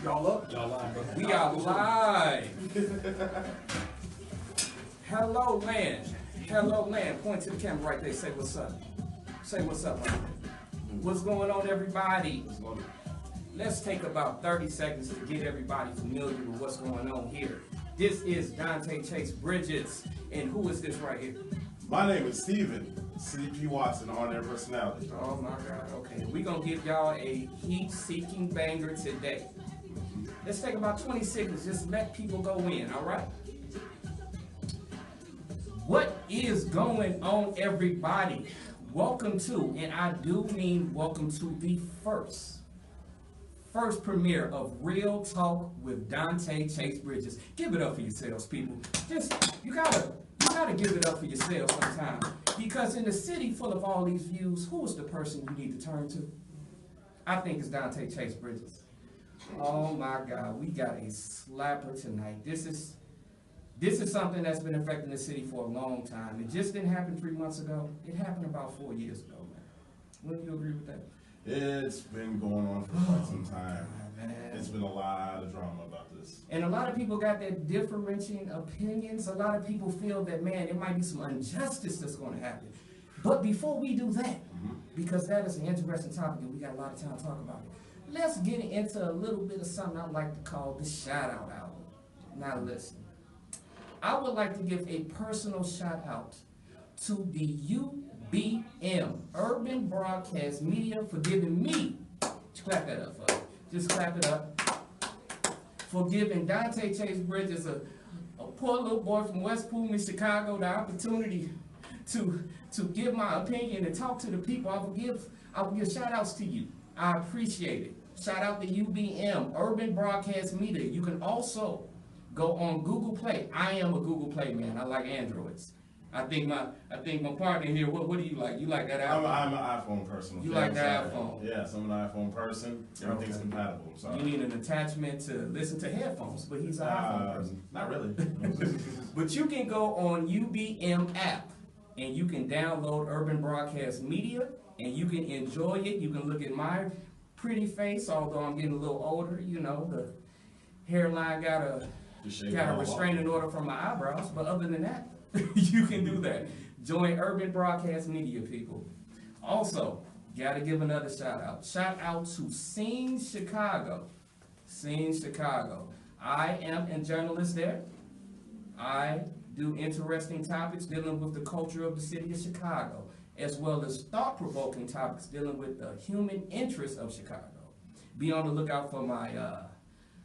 Y'all up? Y'all live. We are live. Hello, land. Hello, land. Point to the camera right there. Say what's up. Say what's up. What's going on, everybody? Let's take about 30 seconds to get everybody familiar with what's going on here. This is Donte Chase Bridges. And who is this right here? My name is Steven, CDP Watson, on-air personality. Oh my God, okay. We're going to give y'all a heat-seeking banger today. Let's take about 20 seconds, just let people go in, all right? What is going on, everybody? Welcome to, and I do mean welcome to the first premiere of Real Talk with Donte Chase Bridges. Give it up for yourselves, people. You gotta give it up for yourselves sometimes. Because in a city full of all these views, who is the person you need to turn to? I think it's Donte Chase Bridges. Oh my God, we got a slapper tonight. This is something that's been affecting the city for a long time. It just didn't happen 3 months ago. It happened about 4 years ago, man. Wouldn't you agree with that? It's been going on for quite some time. Man. It's been a lot of drama about this. And a lot of people got their differentiating opinions. A lot of people feel that, man, there might be some injustice that's going to happen. But before we do that, because that is an interesting topic and we got a lot of time to talk about it, let's get into a little bit of something I like to call the shout-out album. Now listen, I would like to give a personal shout-out to the UBM, Urban Broadcast Media, for giving me, clap that up for me. Just clap it up. For giving Donte Chase Bridges, a poor little boy from West Pullman, Chicago, the opportunity to give my opinion and talk to the people. I will give shout outs to you. I appreciate it. Shout out to UBM, Urban Broadcast Media. You can also go on Google Play. I am a Google Play man. I like Androids. I think my partner here, what do you like? You like that iPhone? I'm an iPhone person. You like the iPhone? Yes, I'm an iPhone person. Everything's compatible. So. You need an attachment to listen to headphones, but he's an iPhone person. Not really. But you can go on UBM app and you can download Urban Broadcast Media and you can enjoy it. You can look at my pretty face, although I'm getting a little older. You know, the hairline got a restraining order from my eyebrows, but other than that, you can do that. Join Urban Broadcast Media, people. Also, gotta give another shout out. Shout out to Scene Chicago. Scene Chicago. I am a journalist there. I do interesting topics dealing with the culture of the city of Chicago, as well as thought-provoking topics dealing with the human interests of Chicago. Be on the lookout for my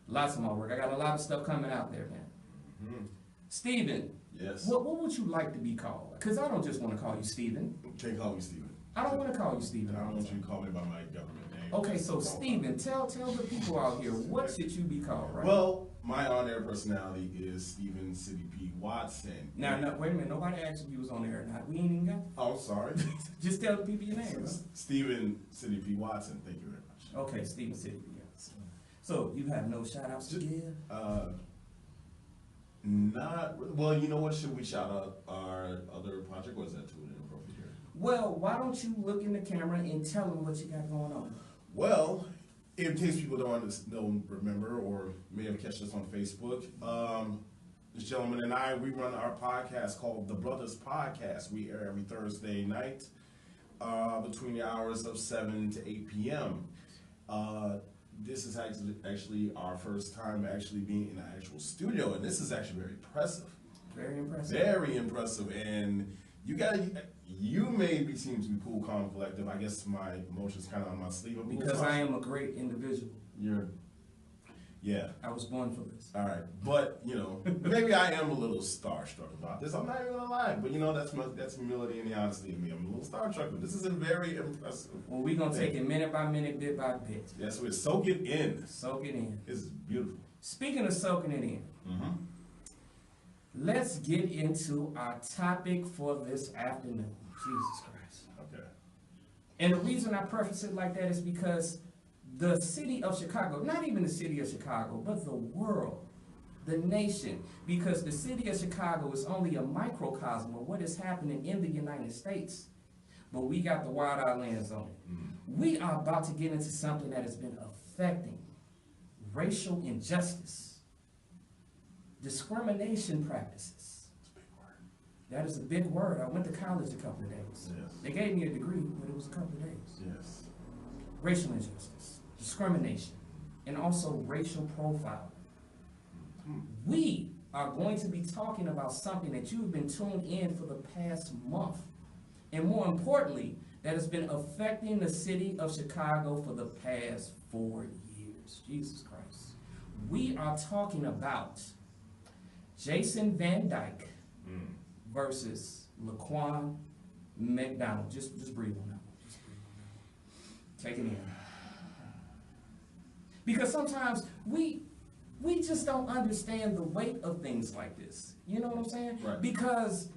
lots of my work. I got a lot of stuff coming out there, man. Steven. Yes. What would you like to be called? Because I don't just want to call you Steven. You can't call me Steven. I don't want to call you Steven. I don't want you to call me by my government name. Okay, so Steven, tell the people out here, what should you be called, right? Well, my on-air personality is Steven City P. Watson. Now, wait a minute. Nobody asked if you was on air or not. We ain't even got. Oh, sorry. Just tell the people your name, bro. Steven City P. Watson. Thank you very much. Okay, Steven City P. Watson. So, you have no shout-outs to give? Well, you know what? Should we shout out our other project, or is that too inappropriate here? Well, why don't you look in the camera and tell them what you got going on? Well, in case people don't remember or may have catched us on Facebook, this gentleman and I, we run our podcast called The Brothers Podcast. We air every Thursday night between the hours of 7 to 8 p.m. This is actually our first time actually being in an actual studio, and this is actually very impressive. Very impressive. Very impressive, and you may seem to be cool, calm, collective. I guess my emotions kind of on my sleeve. Because I am a great individual. Yeah. I was born for this. All right, but maybe I am a little starstruck about this. I'm not even gonna lie, but that's humility and the honesty in me. I'm a little starstruck, but this is very impressive. Well, we're gonna take it minute by minute, bit by bit. Yes, we're soak it in. Soak it in. This is beautiful. Speaking of soaking it in, let's get into our topic for this afternoon. Jesus Christ. Okay. And the reason I preface it like that is because the city of Chicago, not even the city of Chicago, but the world, the nation, because the city of Chicago is only a microcosm of what is happening in the United States. But we got the Wild Islands on it. We are about to get into something that has been affecting racial injustice, discrimination practices. That is a big word. I went to college a couple of days. Yes. They gave me a degree, but it was a couple of days. Yes. Racial injustice, discrimination, and also racial profiling. We are going to be talking about something that you've been tuned in for the past month. And more importantly, that has been affecting the city of Chicago for the past 4 years. Jesus Christ. We are talking about Jason Van Dyke versus LaQuan McDonald. Just breathe on that one. Just breathe on that one. Take it in. Because sometimes we just don't understand the weight of things like this. You know what I'm saying? Right. Because,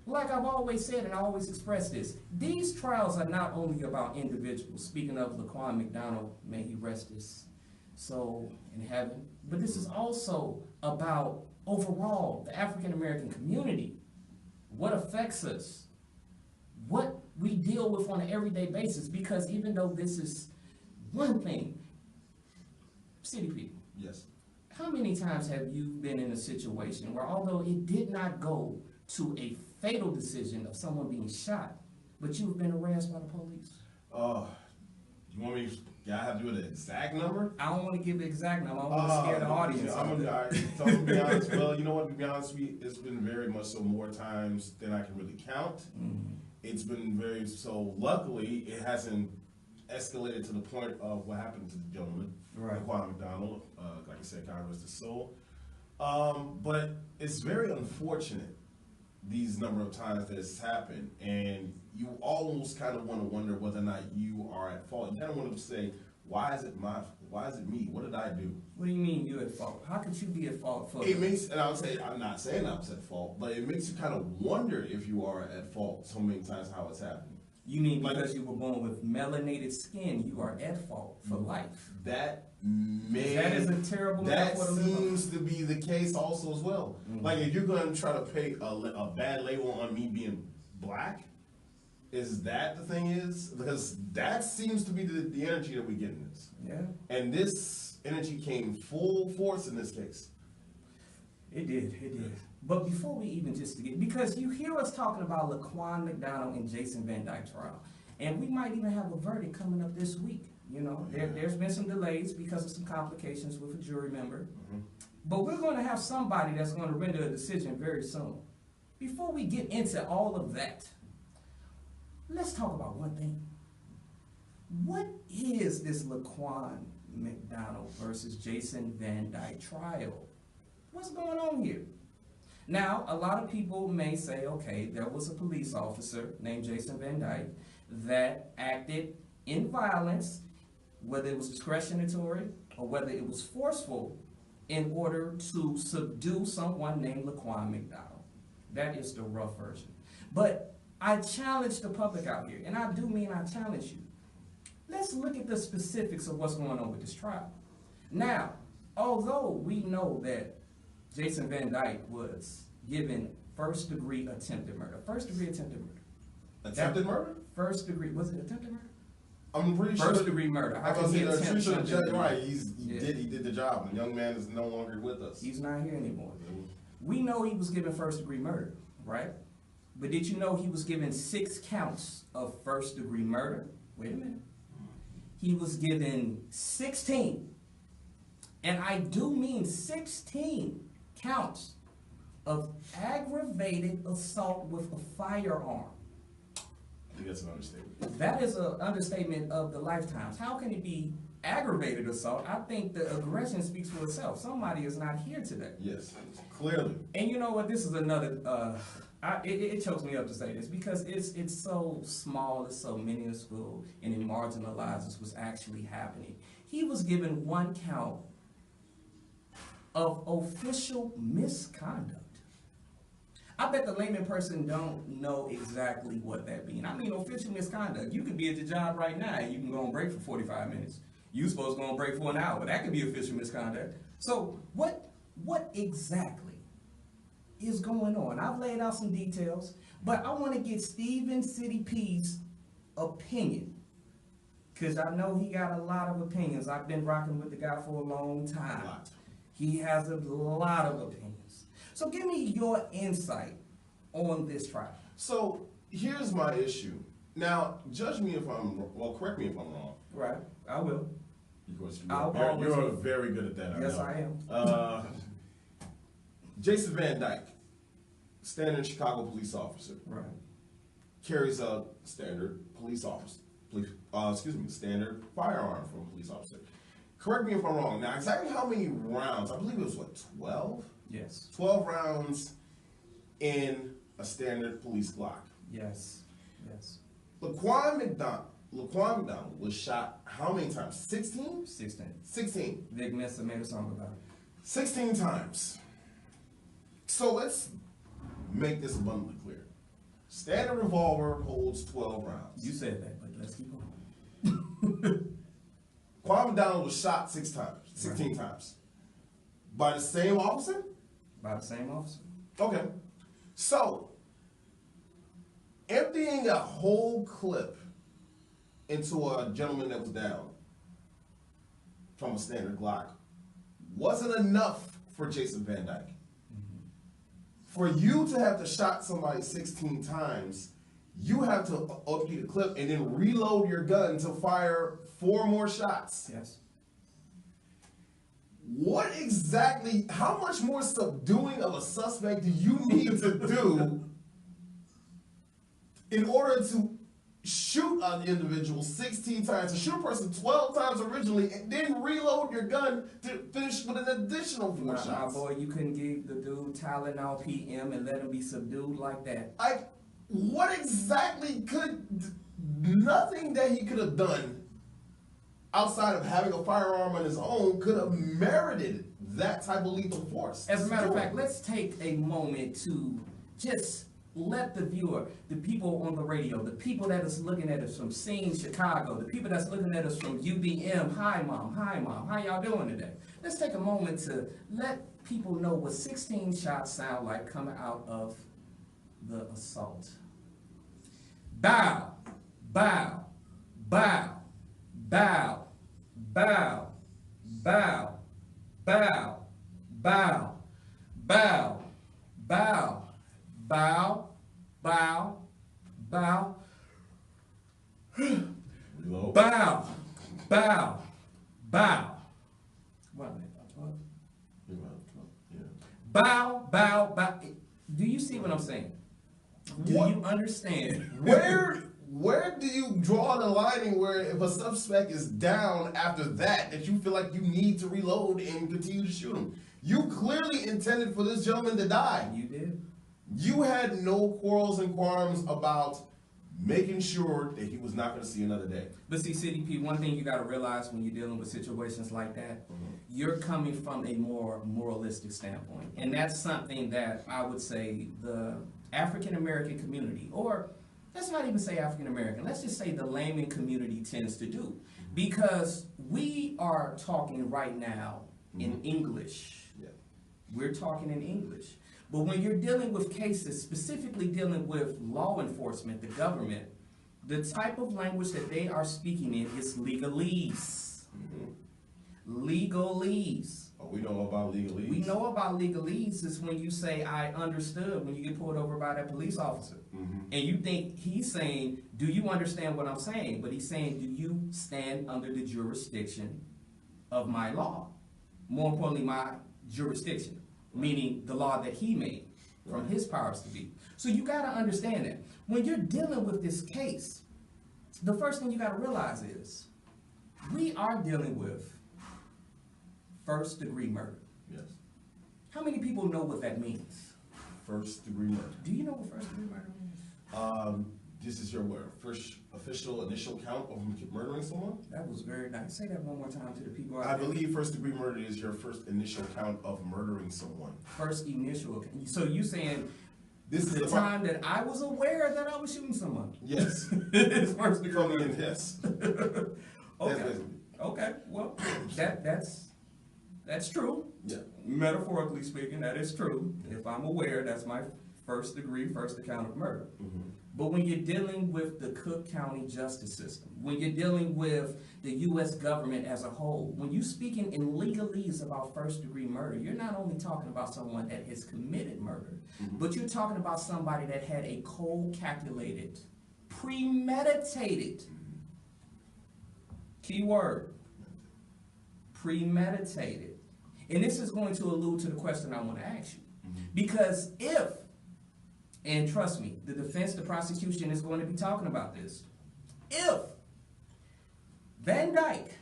like I've always said and I always express this, these trials are not only about individuals. Speaking of LaQuan McDonald, may he rest his soul in heaven. But this is also about overall the African American community, what affects us, what we deal with on an everyday basis. Because even though this is one thing, city people. Yes. How many times have you been in a situation where, although it did not go to a fatal decision of someone being shot, but you've been harassed by the police? You want me? I have to do the exact number? I don't want to give the exact number. I want to scare the audience. I'm gonna be honest. Well, you know what? To be honest, it's been very much so more times than I can really count. Mm-hmm. It's been very so. Luckily, it hasn't escalated to the point of what happened to the gentleman, right. LaQuan McDonald. Like I said, God rest his soul. But it's very unfortunate these number of times that it's happened, and you almost kind of want to wonder whether or not you are at fault. You kind of want to say, why is it me? What did I do? What do you mean you're at fault? How could you be at fault for it? Makes, and I would say, I'm not saying I was at fault, but it makes you kind of wonder if you are at fault so many times how it's happening. You mean because you were born with melanated skin, you are at fault for life? That is a terrible that seems to be the case also as well. Mm-hmm. Like if you're going to try to pay a bad label on me being black, is that the thing is? Because that seems to be the energy that we get in this. Yeah. And this energy came full force in this case. It did. But before we even just get, because you hear us talking about LaQuan McDonald and Jason Van Dyke trial, and we might even have a verdict coming up this week. You know, there's been some delays because of some complications with a jury member. Mm-hmm. But we're going to have somebody that's going to render a decision very soon. Before we get into all of that, let's talk about one thing. What is this LaQuan McDonald versus Jason Van Dyke trial? What's going on here? Now, a lot of people may say, okay, there was a police officer named Jason Van Dyke that acted in violence, whether it was discretionary or whether it was forceful, in order to subdue someone named LaQuan McDonald. That is the rough version. But I challenge the public out here, and I do mean I challenge you. Let's look at the specifics of what's going on with this trial. Now, although we know that Jason Van Dyke was given first-degree attempted murder. First-degree attempted murder. Attempted murder? First degree. Was it attempted murder? I'm pretty sure. First-degree murder. I was going to say, the judge, right, he did the job. The young man is no longer with us. He's not here anymore. We know he was given first-degree murder, right? But did you know he was given 6 counts of first-degree murder? Wait a minute. He was given 16. And I do mean 16 counts of aggravated assault with a firearm. I think that's an understatement. That is an understatement of the lifetimes. How can it be aggravated assault? I think the aggression speaks for itself. Somebody is not here today. Yes, clearly. And you know what? This is another, it chokes me up to say this because it's so small, it's so minuscule, and it marginalizes what's actually happening. He was given 1 count of official misconduct. I bet the layman person don't know exactly what that means. I mean, official misconduct. You could be at your job right now and you can go on break for 45 minutes. You're supposed to go on break for an hour. That could be official misconduct. So what exactly is going on? I've laid out some details, but I want to get Stephen City P's opinion Because I know he got a lot of opinions. I've been rocking with the guy for a long time. A lot. He has a lot of opinions. So give me your insight on this trial. So here's my issue. Now, judge me if I'm wrong. Well, correct me if I'm wrong. Right, I will. Of course, I'll you're very good at that. Yes, I am. Jason Van Dyke, standard Chicago police officer, Right. carries a standard standard firearm from a police officer. Correct me if I'm wrong. Now, exactly how many rounds? I believe it was, what, 12? Yes. 12 rounds in a standard police Glock. Yes. Yes. LaQuan McDonald was shot how many times? 16? 16. 16. Vic Mensa made a song about it. 16 times. So let's make this abundantly clear. Standard revolver holds 12 rounds. You said that, but let's keep on. LaQuan McDonald was shot 16 times. By the same officer? By the same officer? Okay. So, emptying a whole clip into a gentleman that was down from a standard Glock wasn't enough for Jason Van Dyke. For you to have to shot somebody 16 times, you have to empty the clip and then reload your gun to fire 4 more shots. Yes. What exactly, how much more subduing of a suspect do you need to do in order to shoot an individual 16 times, to shoot a person 12 times originally, and then reload your gun to finish with an additional 4 shots? My boy, you couldn't give the dude Tylenol PM and let him be subdued like that. Like, what exactly nothing that he could have done outside of having a firearm on his own could have merited that type of lethal force. As a matter of fact, let's take a moment to just let the viewer, the people on the radio, the people that is looking at us from Scene Chicago, the people that's looking at us from UBM, hi mom, how y'all doing today? Let's take a moment to let people know what 16 shots sound like coming out of the assault. Bow, bow, bow, bow, bow, bow, bow, bow, bow, bow, bow, bow, bow, Reload. bow, bow, bow. What a minute, Yeah. bow, bow, bow. Do you see what I'm saying? Do What? you understand? Where do you draw the line where if a suspect is down after that you feel like you need to reload and continue to shoot him? You clearly intended for this gentleman to die. You did. You had no quarrels and qualms about making sure that he was not going to see another day. But see, CDP, one thing you got to realize when you're dealing with situations like that, you're coming from a more moralistic standpoint. And that's something that I would say the African American community, or let's not even say African American, let's just say the layman community tends to do. Because we are talking right now in English. Yeah. We're talking in English. But when you're dealing with cases, specifically dealing with law enforcement, the government, the type of language that they are speaking in is legalese. Legalese. Oh, we know about legalese. We know about legalese is when you say, I understood, when you get pulled over by that police officer. And you think he's saying, do you understand what I'm saying? But he's saying, do you stand under the jurisdiction of my law? More importantly, my jurisdiction, meaning the law that he made from his powers to be. So you got to understand that. When you're dealing with this case, the first thing you got to realize is we are dealing with first-degree murder. Yes. How many people know what that means? First-degree murder. Do you know what first-degree murder means? This is your word. First official initial count of murdering someone? That was very nice. Say that one more time to the people out I there. believe first-degree murder is your first initial count of murdering someone. First initial. So you saying This is the time that I was aware that I was shooting someone? Yes. It's first degree Coming murder. in, yes. Okay. Okay. Well, that's true. Yeah. Metaphorically speaking, that is true. If I'm aware, that's my first degree, first account of murder. But when you're dealing with the Cook County justice system, when you're dealing with the U.S. government as a whole, when you're speaking in legalese about first-degree murder, you're not only talking about someone that has committed murder, but you're talking about somebody that had a cold, calculated, premeditated, key word, premeditated. And this is going to allude to the question I want to ask you. Because if, and trust me, the defense, the prosecution is going to be talking about this. If Van Dyke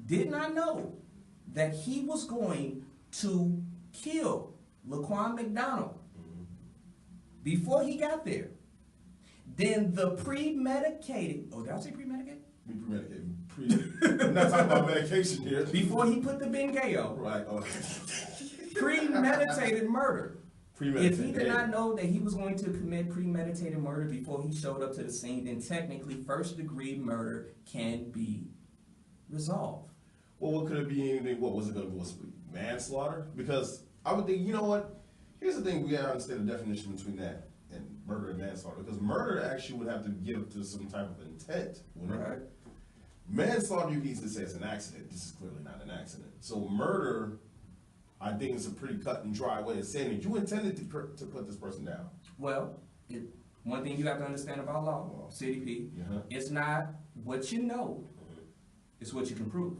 did not know that he was going to kill LaQuan McDonald before he got there, then the premedicated, oh, did I say premedicated? I'm not talking about medication here. Before he put the Bengay. Right. Okay. Premeditated murder. Premeditated. If he did not know that he was going to commit premeditated murder before he showed up to the scene, then technically first-degree murder can be resolved. Well, what could it be? Anything? What was it going to be? Manslaughter? Because I would think, you know what? Here's the thing: we got to understand the definition between that and murder and manslaughter. Because murder actually would have to give to some type of intent, wouldn't it? Right. Manslaughter, you can easily say it's an accident. This is clearly not an accident. So murder, I think it's a pretty cut and dry way of saying it. You intended to put this person down. Well, one thing you have to understand about law, CDP, it's not what you know, it's what you can prove.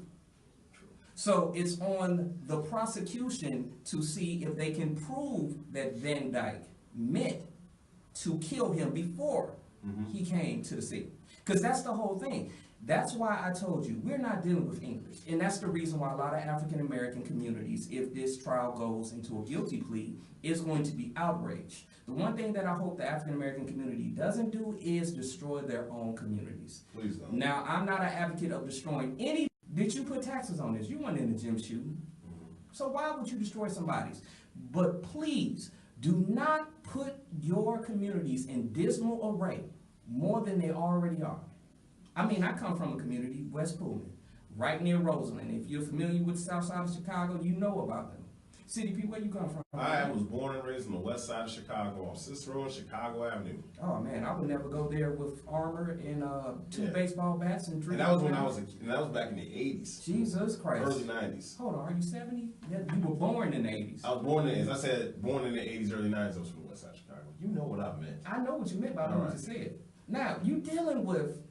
True. So it's on the prosecution to see if they can prove that Van Dyke meant to kill him before he came to the scene. Because that's the whole thing. That's why I told you, we're not dealing with English. And that's the reason why a lot of African-American communities, if this trial goes into a guilty plea, is going to be outraged. The one thing that I hope the African-American community doesn't do is destroy their own communities. Please don't. Now, I'm not an advocate of destroying any. Did you put taxes on this? You weren't in the gym shooting. So why would you destroy somebody's? But please, do not put your communities in dismal array more than they already are. I mean, I come from a community, West Pullman, right near Roseland. If you're familiar with the south side of Chicago, you know about them. CDP, where you come from? I was born and raised on the west side of Chicago, on Cicero and Chicago Avenue. Oh man, I would never go there with armor and two baseball bats and three. And that was when I was a kid, and that was back in the 80s. Jesus Christ. Early 90s. Hold on, are you 70? Yeah, you were born in the 80s. I was born in, as I said, born in the 80s, early 90s. I was from the west side of Chicago. You know what I meant. I know what you meant by what you said. Now, you dealing with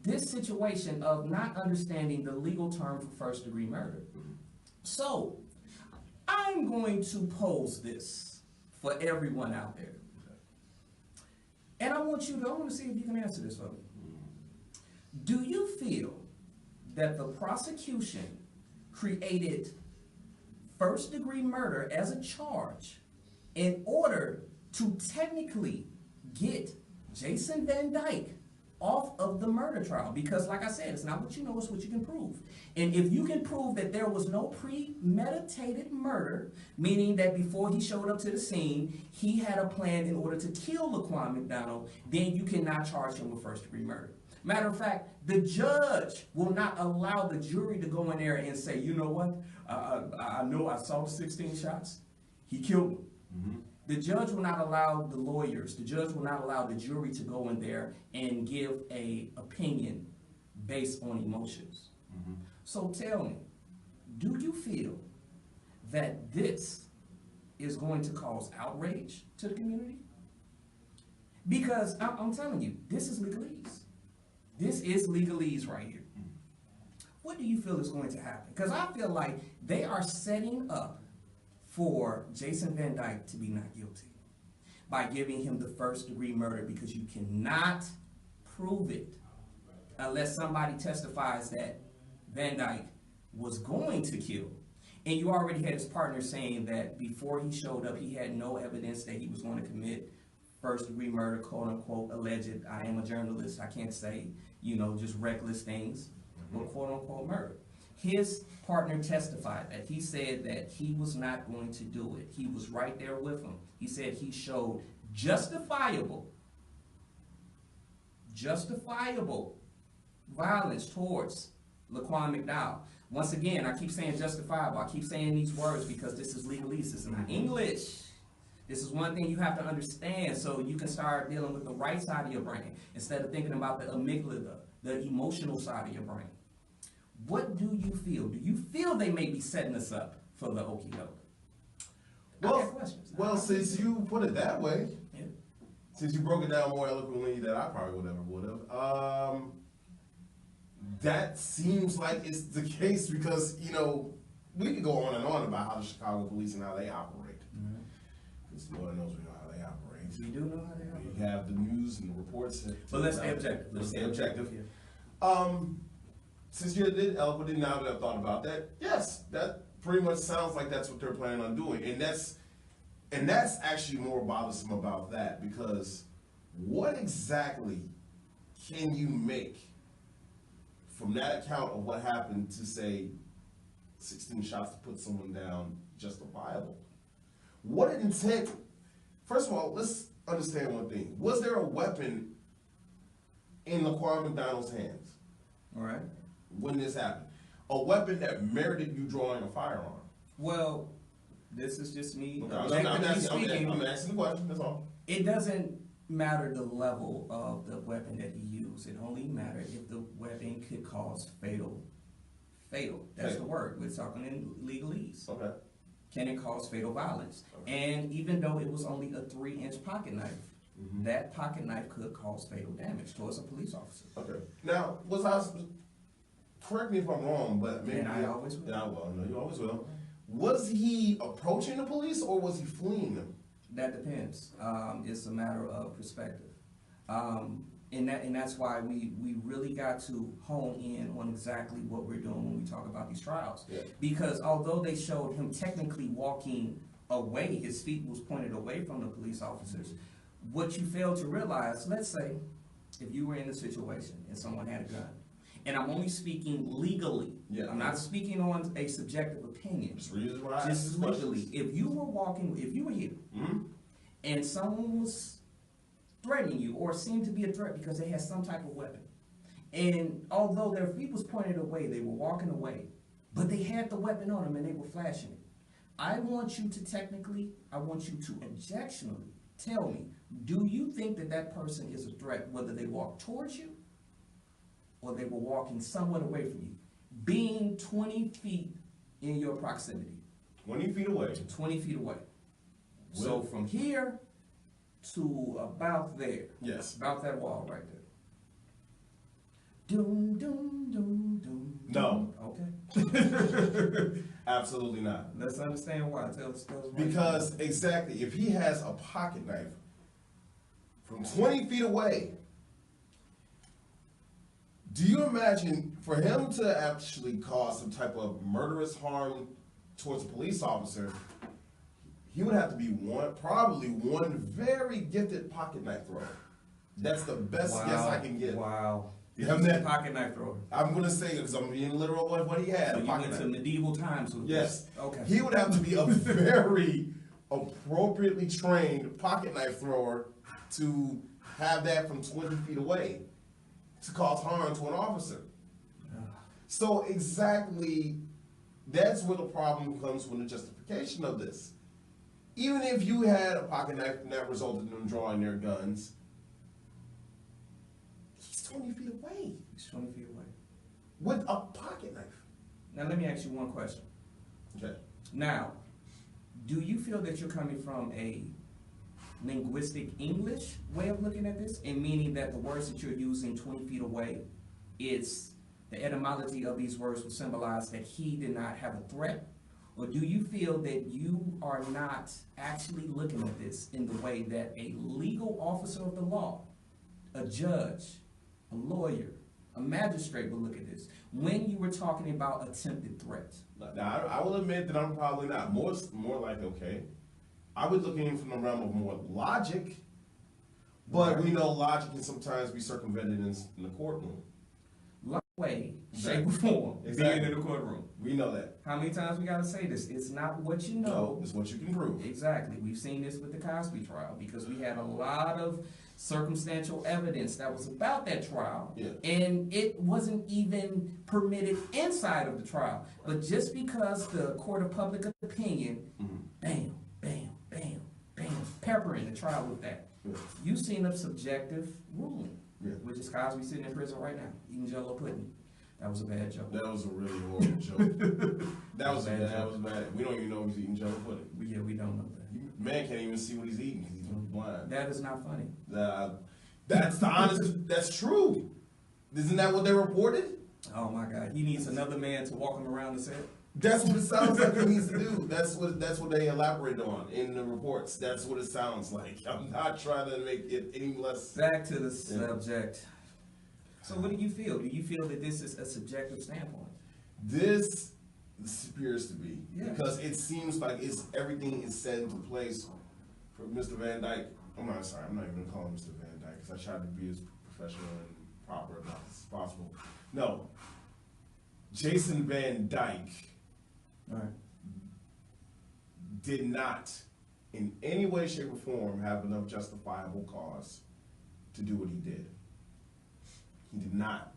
this situation of not understanding the legal term for first-degree murder. So, I'm going to pose this for everyone out there. And I want to see if you can answer this for me. Do you feel that the prosecution created first-degree murder as a charge in order to technically get Jason Van Dyke off of the murder trial? Because like I said, it's not what you know, it's what you can prove. And if you can prove that there was no premeditated murder, meaning that before he showed up to the scene, he had a plan in order to kill LaQuan McDonald, then you cannot charge him with first-degree murder. Matter of fact, the judge will not allow the jury to go in there and say, you know what, I know I saw the 16 shots, he killed him. The judge will not allow the lawyers, the judge will not allow the jury to go in there and give an opinion based on emotions. So tell me, do you feel that this is going to cause outrage to the community? Because I'm telling you, this is legalese. This is legalese right here. What do you feel is going to happen? Because I feel like they are setting up for Jason Van Dyke to be not guilty by giving him the first-degree murder, because you cannot prove it unless somebody testifies that Van Dyke was going to kill. And you already had his partner saying that before he showed up, he had no evidence that he was going to commit first-degree murder, quote-unquote, alleged. I am a journalist. I can't say, just reckless things, but quote-unquote murder. His partner testified that he said that he was not going to do it. He was right there with him. He said he showed justifiable violence towards LaQuan McDonald. Once again, I keep saying justifiable. I keep saying these words because this is legalese. This is not English. This is one thing you have to understand so you can start dealing with the right side of your brain instead of thinking about the amygdala, the emotional side of your brain. What do you feel? Do you feel they may be setting us up for the okie doke? Well, since you put it that way, Yeah. since you broke it down more eloquently than I probably would have, that seems like it's the case because, you know, we could go on and on about how the Chicago police and how they operate. Because Lord knows we know how they operate. We do know how they operate. We have the news and the reports. But let's stay objective. Let's stay objective. Yeah. Since you did eloquently, now that I've thought about that, yes, that pretty much sounds like that's what they're planning on doing. And that's actually more bothersome about that because what exactly can you make from that account of what happened to say 16 shots to put someone down justifiable? What intent? First of all, let's understand one thing. Was there a weapon in LaQuan McDonald's hands? All right. When this happened? A weapon that merited you drawing a firearm? Well, this is just me. Okay, I'm asking the question, that's all. It doesn't matter the level of the weapon that he used. It only matters if the weapon could cause fatal. That's the word. We're talking in legalese. Okay. Can it cause fatal violence? Okay. And even though it was only a 3-inch pocket knife, that pocket knife could cause fatal damage towards a police officer. Okay. Now, correct me if I'm wrong, but maybe I always will. Yeah, well, no, you always will. Was he approaching the police or was he fleeing them? That depends. It's a matter of perspective. And that's why we really got to hone in on exactly what we're doing when we talk about these trials. Yeah. Because although they showed him technically walking away, his feet was pointed away from the police officers, what you fail to realize, let's say, if you were in a situation and someone had a gun, and I'm only speaking legally. Yeah. I'm not speaking on a subjective opinion. Just legally. If you were here, and someone was threatening you or seemed to be a threat because they had some type of weapon, and although their feet was pointed away, they were walking away, but they had the weapon on them and they were flashing it. I want you to objectionally tell me, do you think that person is a threat whether they walk towards you or they were walking somewhat away from you, being 20 feet in your proximity? 20 feet away. 20 feet away. So from here to about there. Yes. About that wall right there. Doom, doom, doom, doom. No. Okay. Absolutely not. Let's understand why. Tell us why. Because exactly, if he has a pocket knife from 20 feet away, do you imagine for him to actually cause some type of murderous harm towards a police officer, he would have to be probably one very gifted pocket knife thrower. That's the best guess I can get. Wow. You have that pocket knife thrower. I'm going to say, because I'm being literal with what he had. So you went to medieval times with Yes. this. Okay. He would have to be a very appropriately trained pocket knife thrower to have that from 20 feet away to cause harm to an officer. So exactly, that's where the problem comes with the justification of this. Even if you had a pocket knife and that resulted in them drawing their guns, he's 20 feet away. He's 20 feet away. With a pocket knife. Now let me ask you one question. Okay. Now, do you feel that you're coming from a linguistic English way of looking at this, and meaning that the words that you're using 20 feet away, it's the etymology of these words will symbolize that he did not have a threat? Or do you feel that you are not actually looking at this in the way that a legal officer of the law, a judge, a lawyer, a magistrate would look at this when you were talking about attempted threats? Now, I will admit that I'm probably not. More like, okay, I would look in from the realm of more logic, but we know logic can sometimes be circumvented in the courtroom. Way, shape, or form, being in the courtroom. We know that. How many times we gotta say this? It's not what you know. No, it's what you can prove. Exactly. We've seen this with the Cosby trial because we had a lot of circumstantial evidence that was about that trial, and it wasn't even permitted inside of the trial. But just because the court of public opinion, bam, bam, bam, bam, peppering the trial with that. Yeah. You seen a subjective ruling, Yeah. which is Cosby sitting in prison right now, eating Jell-O pudding. That was a bad joke. That was a really horrible joke. That was bad. We don't even know he's eating Jell-O pudding. Yeah, we don't know that. Man can't even see what he's eating because he's blind. That is not funny. That's the honest. That's true. Isn't that what they reported? Oh my God, he needs another man to walk him around the set. That's what it sounds like he needs to do. That's what they elaborate on in the reports. That's what it sounds like. I'm not trying to make it any less. Back to the subject. So what do you feel? Do you feel that this is a subjective standpoint? This appears to be, Yeah. because it seems like everything is set into place for Mr. Van Dyke. I'm not even gonna call him Mr. Van Dyke because I try to be as professional and proper as possible. No, Jason Van Dyke All right. did not, in any way, shape, or form, have enough justifiable cause to do what he did. He did not,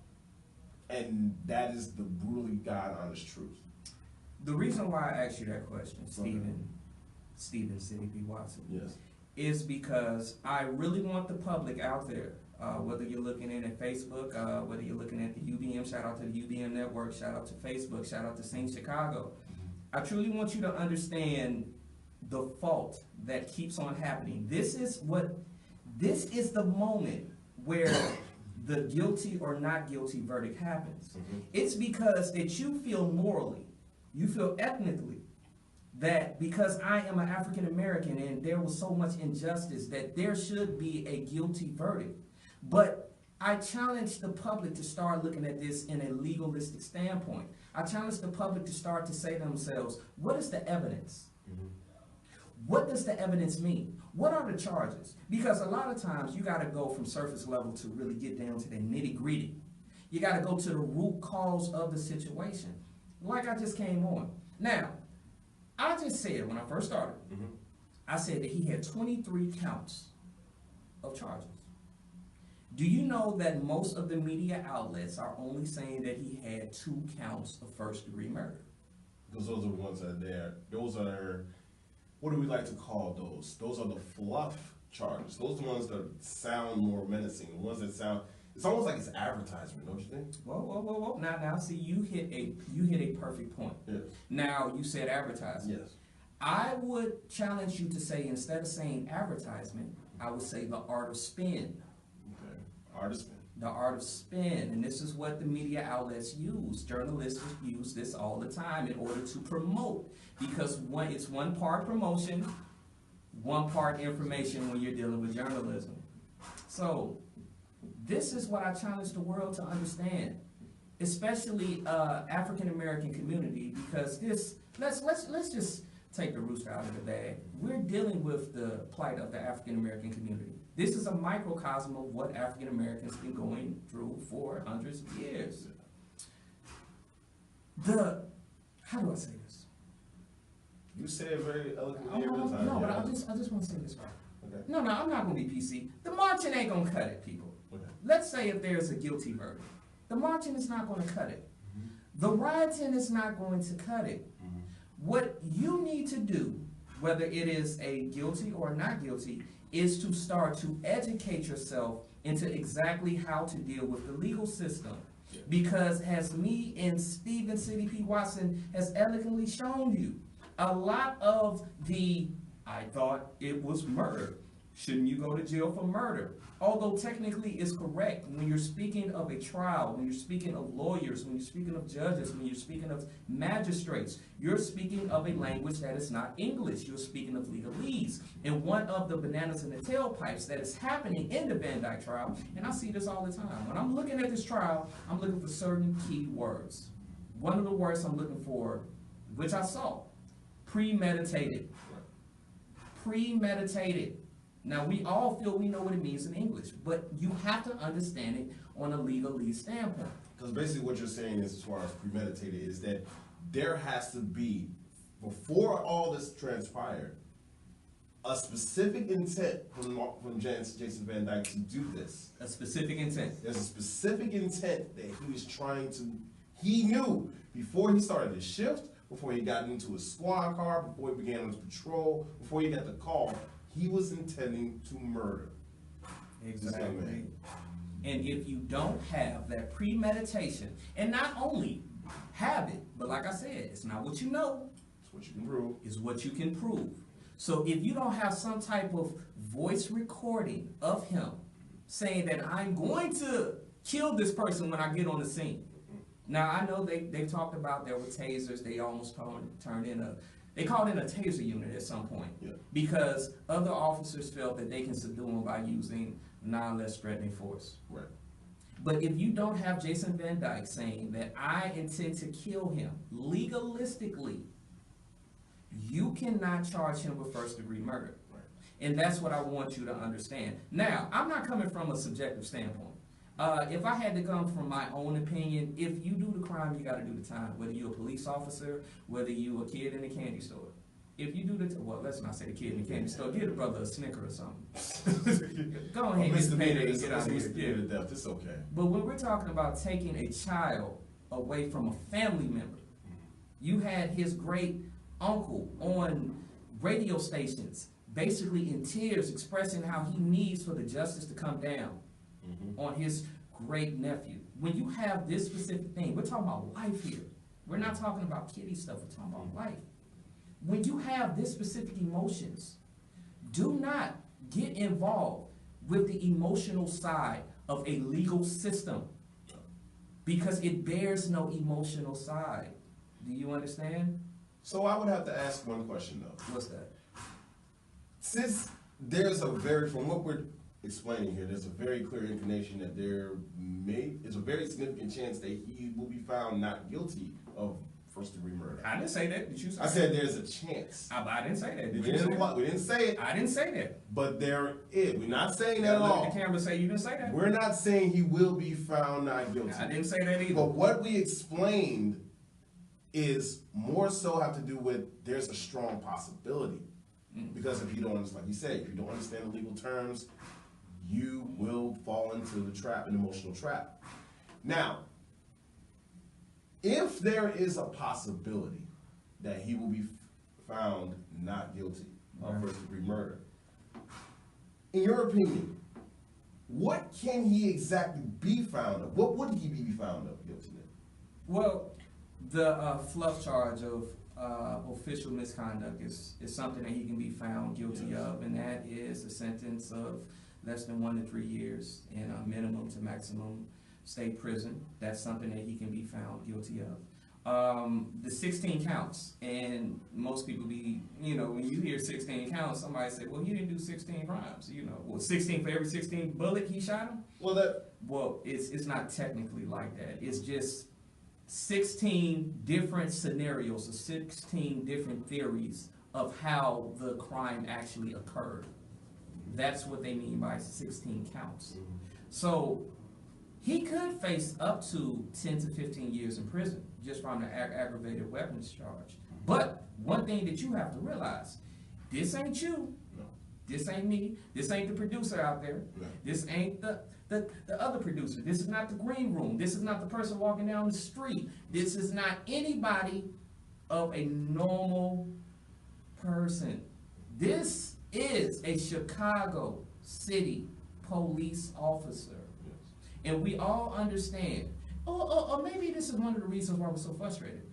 and that is the brutally God honest truth. The reason why I asked you that question, Stephen City P. Watson, Yes. is because I really want the public out there, whether you're looking in at Facebook, whether you're looking at the UBM, shout out to the UBM network, shout out to Facebook, shout out to Sing Chicago. I truly want you to understand the fault that keeps on happening. This is the moment where the guilty or not guilty verdict happens. It's because that you feel morally, you feel ethnically, that because I am an African American and there was so much injustice that there should be a guilty verdict. But I challenge the public to start looking at this in a legalistic standpoint. I challenge the public to start to say to themselves, what is the evidence? What does the evidence mean? What are the charges? Because a lot of times you got to go from surface level to really get down to the nitty gritty. You got to go to the root cause of the situation. Like I just came on. Now, I just said when I first started, I said that he had 23 counts of charges. Do you know that most of the media outlets are only saying that he had 2 counts of first-degree murder? Because those are the ones that are there. Those are, what do we like to call those? Those are the fluff charges. Those are the ones that sound more menacing. The ones that sound, it's almost like it's advertisement, don't you think? Whoa. Now, see, you hit a perfect point. Yes. Now, you said advertisement. Yes. I would challenge you to say, instead of saying advertisement, I would say the art of spin. Okay. Art of spin. The art of spin, and this is what the media outlets use. Journalists use this all the time in order to promote, because it's one part promotion, one part information when you're dealing with journalism. So this is what I challenge the world to understand, especially African American community, because let's just take the rooster out of the bag. We're dealing with the plight of the African American community. This is a microcosm of what African Americans have been going through for hundreds of years. How do I say this? You say it very eloquently No, every time. but I just want to say this right. Okay. No, I'm not going to be PC. The marching ain't going to cut it, people. Okay. Let's say if there's a guilty verdict. The marching is not going to cut it. The rioting is not going to cut it. What you need to do, whether it is a guilty or not guilty, is to start to educate yourself into exactly how to deal with the legal system. Because as me and Stephen City P. Watson has eloquently shown you, a lot of I thought it was murder. Shouldn't you go to jail for murder? Although technically it's correct, when you're speaking of a trial, when you're speaking of lawyers, when you're speaking of judges, when you're speaking of magistrates, you're speaking of a language that is not English. You're speaking of legalese. And one of the bananas in the tailpipes that is happening in the Van Dyke trial, and I see this all the time. When I'm looking at this trial, I'm looking for certain key words. One of the words I'm looking for, which I saw, premeditated. Premeditated. Now, we all feel we know what it means in English, but you have to understand it on a legalese standpoint. Because basically what you're saying is, as far as premeditated, is that there has to be, before all this transpired, a specific intent from Jason Van Dyke to do this. A specific intent. There's a specific intent that he was trying to, he knew before he started his shift, before he got into his squad car, before he began his patrol, before he got the call, he was intending to murder. Exactly. And if you don't have that premeditation, and not only have it, but like I said, it's not what you know, It's what you can prove. it's what you can prove. So if you don't have some type of voice recording of him saying that I'm going to kill this person when I get on the scene. Now I know they've talked about there were tasers, they almost turned in they called in a taser unit at some point. Yeah. Because other officers felt that they can subdue him by using less threatening force. Right. But if you don't have Jason Van Dyke saying that I intend to kill him legalistically, you cannot charge him with first-degree murder. Right. And that's what I want you to understand. Now, I'm not coming from a subjective standpoint. If I had to come from my own opinion, if you do the crime, you got to do the time. Whether you're a police officer, whether you're a kid in a candy store. If you do well, let's not say the kid in the candy store. Get a brother a Snicker or something. Go ahead, get the payday and get out of here. To death. It's okay. But when we're talking about taking a child away from a family member, you had his great uncle on radio stations, basically in tears, expressing how he needs for the justice to come down on his great nephew. When you have this specific thing, we're talking about life here. We're not talking about kiddie stuff, we're talking about life. When you have this specific emotions, do not get involved with the emotional side of a legal system because it bears no emotional side. Do you understand? So I would have to ask one question though. What's that? Since from what we're explaining here, there's a very clear inclination that there is a very significant chance that he will be found not guilty of first-degree murder. I didn't say that. Did you say I said there's a chance. I didn't say that. Did We you say that? didn't say it, I didn't say that. but there is. We're not saying that at Look all. at the camera and say you didn't say that. We're not saying he will be found not guilty. I didn't say that either. But what we explained is more so have to do with there's a strong possibility. Because if you don't understand, like you said, if you don't understand the legal terms, you will fall into the trap, an emotional trap. Now, if there is a possibility that he will be found not guilty of first-degree murder, in your opinion, what can he exactly be found of? What would he be found of guilty of? Well, the fluff charge of official misconduct is something that he can be found guilty of, and that is a sentence of less than 1 to 3 years in a minimum to maximum state prison. That's something that he can be found guilty of. The 16 counts, and most people when you hear 16 counts, somebody say, well, he didn't do 16 crimes, well, 16 for every 16 bullet he shot him? Well, it's not technically like that. It's just 16 different scenarios or 16 different theories of how the crime actually occurred. That's what they mean by 16 counts. So he could face up to 10 to 15 years in prison just from the aggravated weapons charge. But one thing that you have to realize, this ain't you. No. This ain't me. This ain't the producer out there. No. This ain't the other producer. This is not the green room. This is not the person walking down the street. This is not anybody of a normal person. This is a Chicago City police officer. Yes. And we all understand, or maybe this is one of the reasons why we're so frustrated.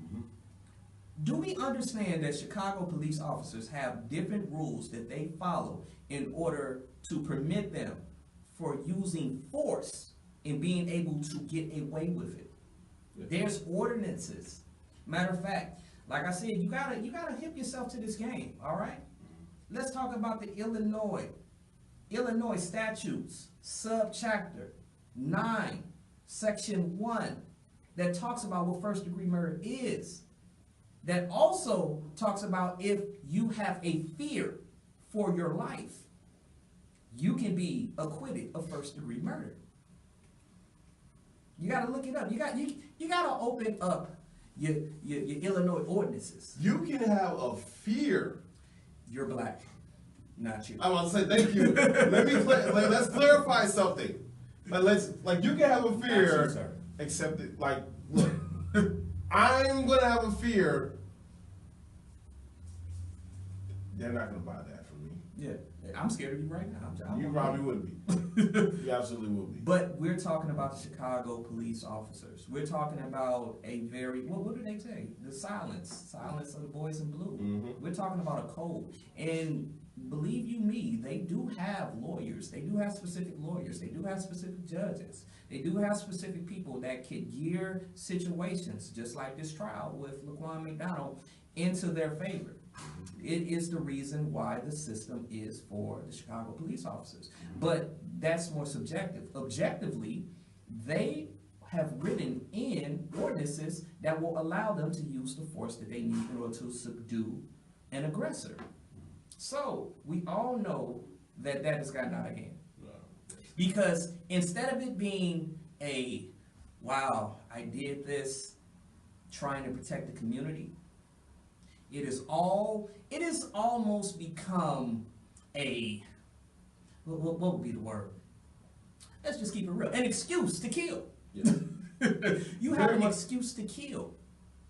Do we understand that Chicago police officers have different rules that they follow in order to permit them for using force and being able to get away with it? Yes. There's ordinances. Matter of fact, like I said, you gotta hip yourself to this game, all right? Let's talk about the Illinois statutes, subchapter 9, section 1, that talks about what first degree murder is. That also talks about if you have a fear for your life, you can be acquitted of first degree murder. You gotta look it up. You gotta open up your Illinois ordinances. You can have a fear. You're black, not you. I want to say thank you. Let's clarify something. You can have a fear, Not you, sir. except that, look, I'm gonna have a fear they're not going to buy that from me. Yeah, I'm scared of you right now. You probably would be. You absolutely would be. But we're talking about the Chicago police officers. We're talking about a very, what do they say? The silence of the boys in blue. Mm-hmm. We're talking about a code. And believe you me, they do have lawyers. They do have specific lawyers. They do have specific judges. They do have specific people that could gear situations, just like this trial with LaQuan McDonald, into their favor. It is the reason why the system is for the Chicago police officers. But that's more subjective. Objectively, they have written in ordinances that will allow them to use the force that they need in order to subdue an aggressor. So we all know that that has gotten out of hand. Because instead of it being a, wow, I did this trying to protect the community, it has almost become a, what would be the word? Let's just keep it real. An excuse to kill. Yeah. You have an excuse to kill.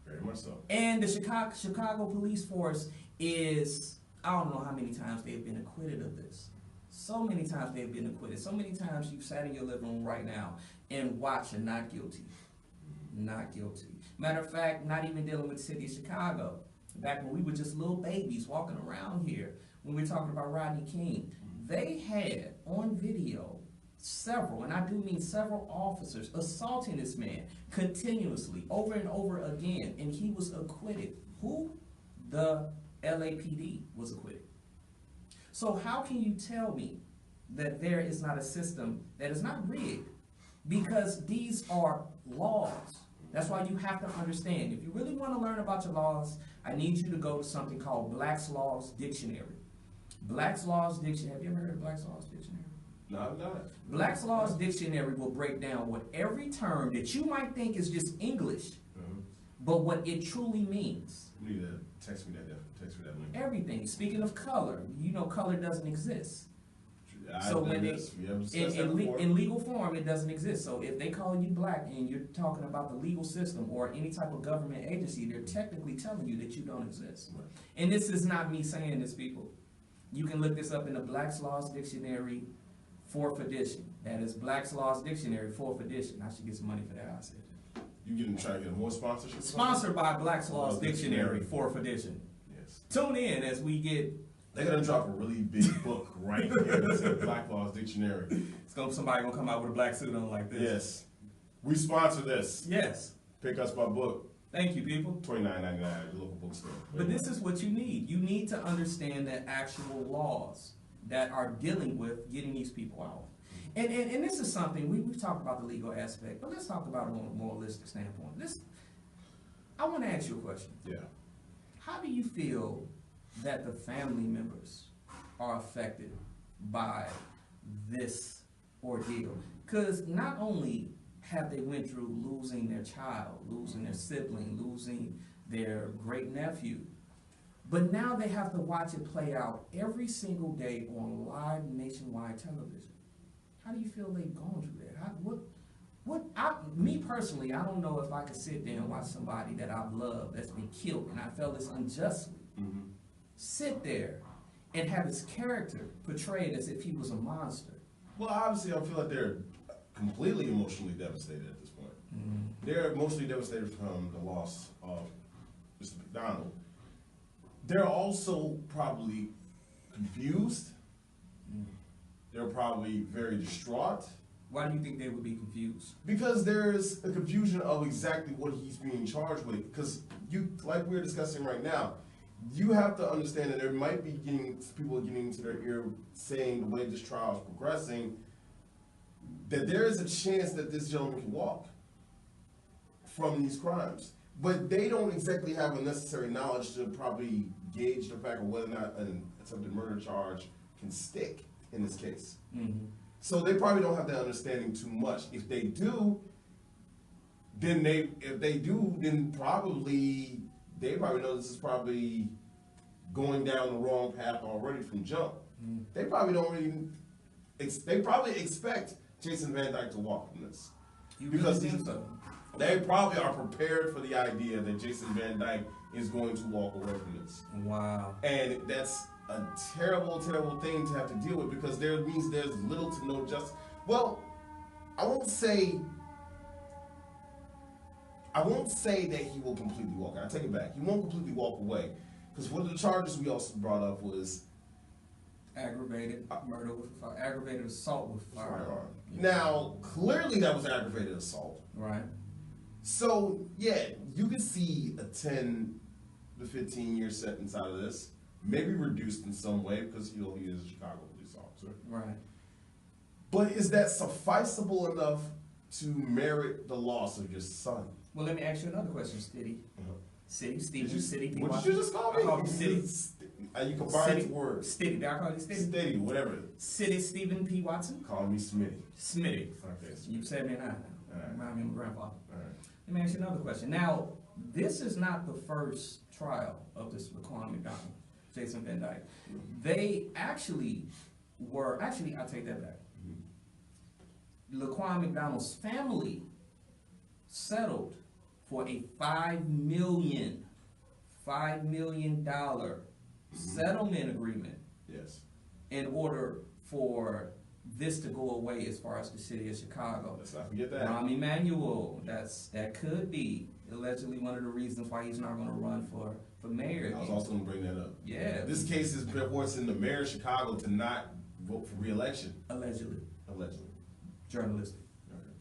Very much so. And the Chicago police force is, I don't know how many times they've been acquitted of this. So many times they've been acquitted. So many times you've sat in your living room right now and watched a not guilty. Not guilty. Matter of fact, not even dealing with the city of Chicago. Back when we were just little babies walking around here, when we were talking about Rodney King, they had on video several, and I do mean several officers assaulting this man continuously over and over again, and he was acquitted. Who? The LAPD was acquitted. So how can you tell me that there is not a system that is not rigged? Because these are laws. That's why you have to understand. If you really want to learn about your laws, I need you to go to something called Black's Laws Dictionary. Black's Laws Dictionary. Have you ever heard of Black's Laws Dictionary? No, I've not. Black's Laws Dictionary will break down what every term that you might think is just English, but what it truly means. You need to text me that link. Everything. Speaking of color, you know color doesn't exist. So when in legal form, it doesn't exist. So if they call you black and you're talking about the legal system or any type of government agency, they're technically telling you that you don't exist. Right. And this is not me saying this, people. You can look this up in the Black's Laws Dictionary, 4th edition. That is Black's Laws Dictionary, 4th edition. I should get some money for that. I said that. You getting try to get more sponsorship? Sponsored by Black's Laws Dictionary, 4th edition. Yes. Tune in as we get. They're gonna drop a really big book right here. It's a Black Laws Dictionary. Somebody gonna come out with a black suit on like this. Yes. We sponsor this. Yes. Pick us by book. Thank you, people. $29.99 at the local bookstore. But this is what you need. You need to understand the actual laws that are dealing with getting these people out. And this is something, we've talked about the legal aspect, but let's talk about it on a moralistic standpoint. I want to ask you a question. Yeah. How do you feel that the family members are affected by this ordeal? Because not only have they went through losing their child, losing their sibling, losing their great nephew, but now they have to watch it play out every single day on live nationwide television. How do you feel they've gone through that? Me personally, I don't know if I could sit there and watch somebody that I've loved that's been killed and I felt this unjustly. Mm-hmm. Sit there and have his character portrayed as if he was a monster. Well, obviously, I feel like they're completely emotionally devastated at this point. Mm-hmm. They're emotionally devastated from the loss of Mr. McDonald. They're also probably confused. Mm-hmm. They're probably very distraught. Why do you think they would be confused? Because there's a confusion of exactly what he's being charged with. Because like we're discussing right now, you have to understand that there might be people getting into their ear saying the way this trial is progressing, that there is a chance that this gentleman can walk from these crimes. But they don't exactly have a necessary knowledge to probably gauge the fact of whether or not an attempted murder charge can stick in this case. Mm-hmm. So they probably don't have that understanding too much. If they do, then they probably know this is probably going down the wrong path already from jump. Mm-hmm. They probably expect Jason Van Dyke to walk from this. Because so? They probably are prepared for the idea that Jason Van Dyke is going to walk away from this. Wow. And that's a terrible, terrible thing to have to deal with because there means there's little to no justice. Well, I won't say that he will completely walk out. I take it back. He won't completely walk away because one of the charges we also brought up was aggravated murder with aggravated assault with firearm. Now, clearly that was aggravated assault. Right. So, yeah, you could see a 10 to 15-year sentence out of this. Maybe reduced in some way because he is a Chicago police officer. Right. But is that sufficeable enough to merit the loss of your son? Well, let me ask you another question, Steve. City, Stephen, City. What did you just call me? I call you City. You combine the words. Stitty. Did I call you Stitty? Steady, whatever. City, Stephen P. Watson. Call me Smitty. Smitty. Okay. You 79 now. All right. Remind me of my grandfather. All right. Let me ask you another question. Now, this is not the first trial of this LaQuan McDonald, Jason Van Dyke. They actually I'll take that back. LaQuan McDonald's family settled for a $5 million settlement agreement. Yes. In order for this to go away as far as the city of Chicago. Let's not forget that. Rahm Emanuel, that could be allegedly one of the reasons why he's not going to run for mayor. I was also going to bring that up. Yeah. This case is forcing the mayor of Chicago to not vote for re-election. Allegedly. Allegedly. Journalistic. Okay.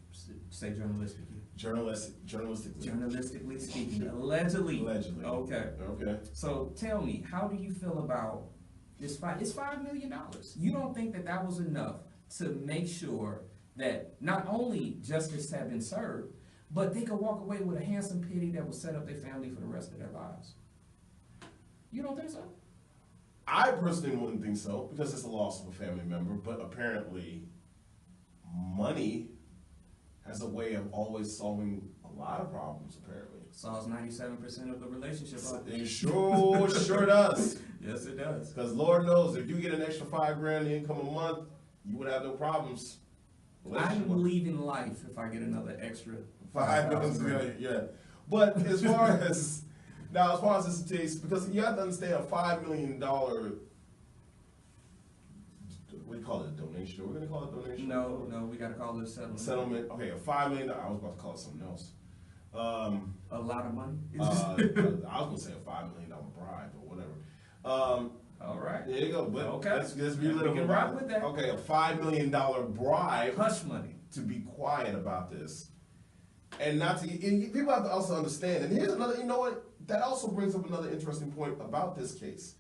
Say journalistic. Journalistically speaking. Allegedly. Allegedly. Okay. Okay. So tell me, how do you feel about this fight? It's $5 million. You don't think that was enough to make sure that not only justice had been served, but they could walk away with a handsome pity that will set up their family for the rest of their lives? You don't think so? I personally wouldn't think so because it's a loss of a family member, but apparently money has a way of always solving a lot of problems, apparently. Solves 97% of the relationship. It sure does. Yes, it does. Because Lord knows, if you get an extra $5,000 income a month, you would have no problems. I'm leaving life if I get another extra $5,000. Yeah. But as far as this case, because you have to understand a $5 million, we call it a donation. Are we going to call it a donation? No, we got to call it a settlement. Settlement. Okay, a $5 million. I was about to call it something else. A lot of money. I was going to say a $5 million bribe or whatever. All right. There you go. But okay. Let's be a little bit rock with that. Okay, a $5 million bribe. Hush money. To be quiet about this, and not to. And people have to also understand. And here's another. You know what? That also brings up another interesting point about this case.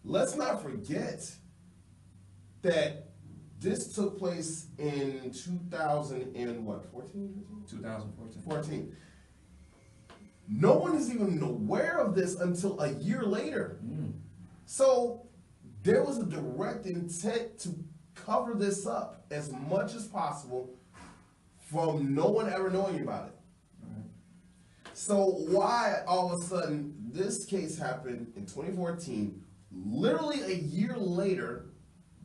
Let's not forget that this took place in 2014. No one is even aware of this until a year later. So there was a direct intent to cover this up as much as possible from no one ever knowing about it. So why all of a sudden this case happened in 2014, literally a year later,